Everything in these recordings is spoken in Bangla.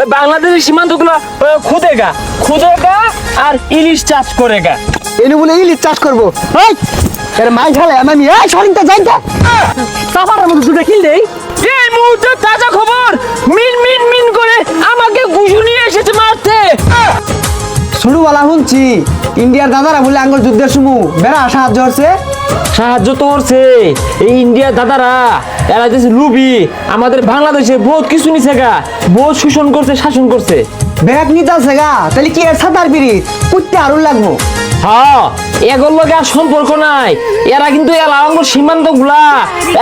ওই বাংলাদেশের সীমান্তগুলো খুদেগা আর ইলিশ চাষ করেগা। এনে বলে ইলিশ চাষ করবো, এই এর মাই ঝালে আমি এই সরিংটা যাইতা সাফারের মধ্যে দুটো কিল দেই। এই মুহূর্তে তাজা খবর, মিন মিন মিন করে আমাকে গুজু নিয়ে এসেছে মারতে। শুরুওয়ালা শুনছি ইন্ডিয়ার দাদারা বলে আঙ্গুর যুদ্ধের সময় বেড়া সাহায্য হচ্ছে। সাহায্য তো করছে এই ইন্ডিয়ার দাদারা, এরা যে লুবি আমাদের বাংলাদেশে বহুত কিছু নিছে গা, বহুত শোষণ করছে, শাসন করছে। ব্যাগ নিতে আছে গা, তাহলে কি এর সাঁতার বিড়ি কুত্তে আরুন লাগবো। হ্যাঁ, এগুলোর লগে আর সম্পর্ক নাই। এরা কিন্তু এলাকার সীমান্ত গুলা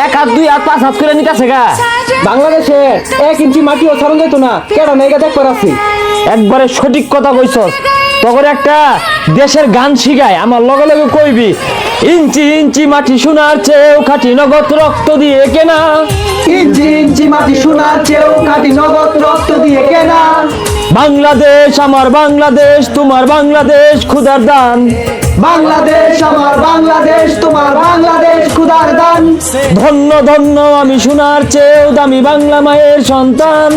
1 হাত 2 হাত 5 হাত করে নিতেছে গা। বাংলাদেশে 1 ইঞ্চি মাটিও ছাড়ন যেত না, কেন মেঘা দেখ করে আছি। একবারে সঠিক কথা কইছস। তখন একটা দেশের গান শিখায়, আমার লগে লগে কইবি, ইঞ্চি ইঞ্চি মাটি সোনার চেয়েও খাঁটি নগদ রক্ত দিয়ে কেনা। ইঞ্চি ইঞ্চি মাটি সোনার চেয়েও খাঁটি নগদ রক্ত দিয়ে কেনা। বাংলাদেশ আমার বাংলাদেশ, তোমার বাংলাদেশ খুদার দান। বাংলাদেশ আমার বাংলাদেশ, তোমার বাংলাদেশ খুদার দান। ধন্য ধন্য আমি সোনার চেয়েও দামি বাংলা মায়ের সন্তান।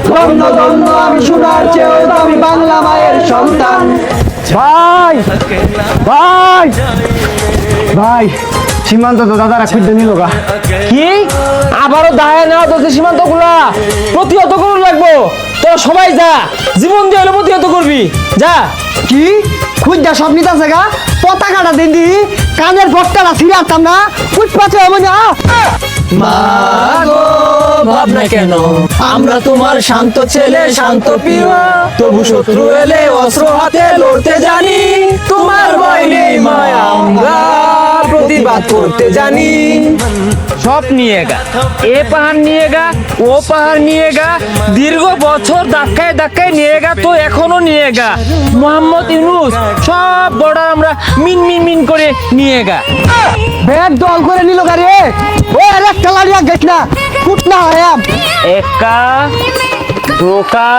ধন্য ধন্য আমি সোনার চেয়েও দামি বাংলা মায়ের সন্তান। ভাই ভাই ভাই সীমান্ত তো দাদারা খুঁজতে নিল গা। কি আবারও দায় নেওয়া তো সীমান্ত গুলা প্রতিহত করুন লাগবো। তোরা সবাই যা, জীবন দিয়ে হলে প্রতিহত করবি, যা। কি খুঁজটা সব নিতে আছে গা, পতাকাটা দিন দি কানের বট্টাটা ছিঁড়াতাম না, উৎপাতে হবে না। ভাবনা কেন আমরা তোমার শান্ত ছেলে, শান্ত প্রিয়, তবু শত্রু এলে অস্ত্র হাতে লড়তে জানি। তোমার ভয় নেই মায়া, আমরা প্রতিবাদ করতে জানি। সব নিয়ে গা, এ পাহাড় নিয়ে গা, ও পাহাড় নিয়ে গা, দীর্ঘ বছর ধাক্কায় ধাক্কায় নিয়ে গা, তো এখনো নিয়ে গা। মোহাম্মদ ইউনূস সব বর্ডার আমরা মিন মিন মিন করে নিয়ে গা। ব্যাগ দল করে নিল গা রে। ও আরে কালারিয়া গেছ না, কুট না আয়াম। একা ধোকা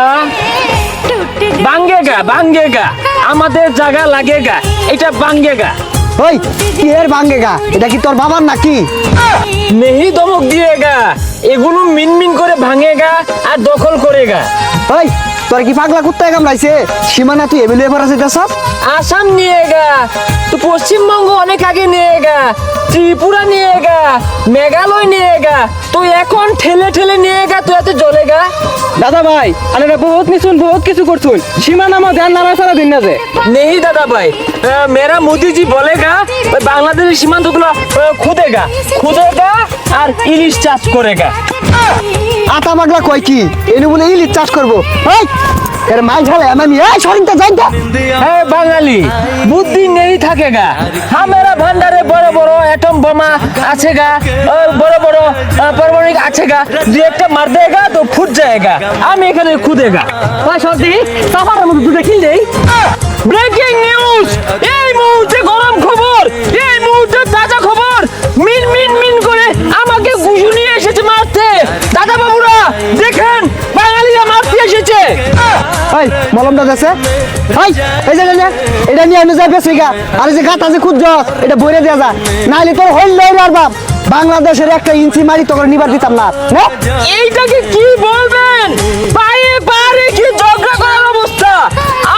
বাঙ্গেগা, আমাদের জায়গা লাগেগা, এটা বাঙ্গেগা। ওই কি এর ভাঙ্গেগা, এটা কি তোর বাবার নাকি? নেহি ধমক দিয়েগা, এগুলো মিন মিন করে ভাঙেগা আর দখল করেগা। ওই তোর কি পাগলা কুত্তায় কামড়াইছে? সীমানা তুই এমএলএ এবার আছে সব। আসাম নিয়েগা, তো পশ্চিমবঙ্গ অনেক আগে নিয়েগা, ত্রিপুরা নিয়েগা, মেঘালয় নিয়েগা, তো এখন ঠেলে ঠেলে নিয়েগা, তো এত জ্বলেগা। দাদা ভাই আরে বহুত নিছুন, বহুত কিছু করছুন, সীমানা মা ধ্যান নাড়া সারা দিন না যে। নেই দাদা ভাই, মেরা মোদিজি বলেগা ওই বাংলাদেশের সীমান্তগুলো খুদেগা আর ইলিশ চাষ করেগা। আতা পাগলা কয় কি এনে বলে ইলিশ চাষ করবো। এই এর মাই ঝালে আমি এই সরিংটা যাইতা। হ্যাঁ বাঙালি বুদ্ধি নেই থাকেগা, হামেরা ভান্ডারে বড় বড় অ্যাটম বোমা আছেগা, বড় বড় পারমাণবিক আছেগা, দু একটা মার দেগা তো ফুট যায়গা, আমি এখানে খুদেগা। ভাই সব দেখি সাফারের মধ্যে দুটো কিল দেই। ব্রেকিং নিউজ, এই মুহূর্তে গরম খবর, এই মুহূর্তে তাজা খবর, মিন মিন মিন করে আমাকে গুজু নিয়ে এসেছে মারতে। দাদা বাবুরা দেখেন, বাঙালিরা মারতে এসেছে। এই মলমটা দেছে, এই যে এটা নিয়ে আমি যাই বেশি গা, আর এই যে গাতা যে খুঁজ এটা বইরে দেওয়া যা, নাইলে তোর হইল আর বাপ বাংলাদেশের 1 ইঞ্চি মারি তোকে নিবার দিতাম না। এইটাকে কি বলবেন, পায়ে পা রেখে ঝগড়া করার অবস্থা।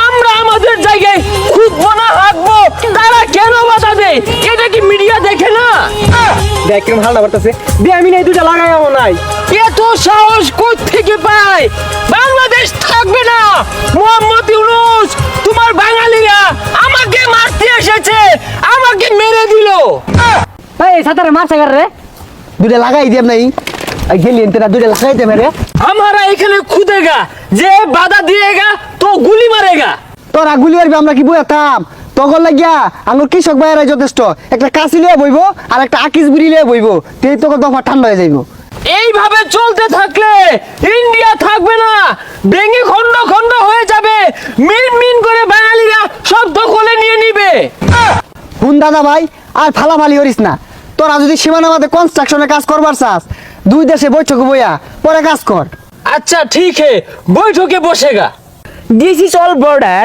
আমরা আমাদের জায়গায় খুঁজবো না, হাঁকবো, তারা কেন বাধা দেয়? এটা কি মিডিয়া দেখে না? দেখ কেমন হালটা বাড়তেছে, দিয়ে আমি এই দুটা লাগাই এমন নাই। এত সাহস কোত্থেকে পায়? বাংলাদেশ থাকবে না। মোহাম্মদ ইউনূস, তোমার বাঙালিরা আমাকে মারতে এসেছে, আমাকে মেরে দিল। এই সাতারে মাছ আগার রে দুটা লাগাই দিয়াম নাই, গেলি এনতে না দুটা লাগাই দেবে রে। हमारा এখানে খুদেগা, যে বাধা দিয়েগা তো গুলি মারেগা। তোরা গুলি মারবি, আমরা কি বইতাম? তখন লাগিয়া আমার কৃষক ভাইয়েরাই যথেষ্ট, একটা কাশি লিয়ে বইব আর একটা আকিস বিড়ি লিয়ে বইব, তেই তোকে দফা ঠান্ডা হয়ে যাইব। এইভাবে চলতে থাকলে ইন্ডিয়া থাকবে না, ভেঙে খন্ড খন্ড হয়ে যাবে, মিন মিন করে বাঙালিরা সব দখলে নিয়ে নিবে। হুন দাদা ভাই আর ফালাফালি করিস না, তোরা যদি সীমানা মাঝে কনস্ট্রাকশনের কাজ করবার চাস, 2 দেশে বৈঠকে বইয়া পরে কাজ কর। अच्छा ठीक है, बैठके बसेगा। दिस इज ऑल बॉर्डर,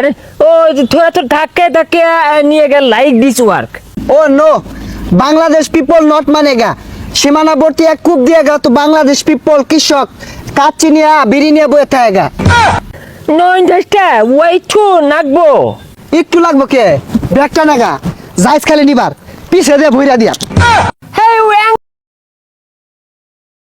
थोड़ा तो धक्के धक्के निएगा like this work. Oh no, Bangladesh people not মানেগা। সীমানাবর্তী এক কূপ দিয়েগা তো বাংলাদেশ পিপল কৃষক কাচ্চি নিয়ে বিড়ি নিয়ে বয়ে থাকেগা। 9 ওই টু নাকবো একটু লাগবো কে ব্যাগটা নাগা যাইস খালি নিবার পিছে দিয়ে ভইরা দিয়া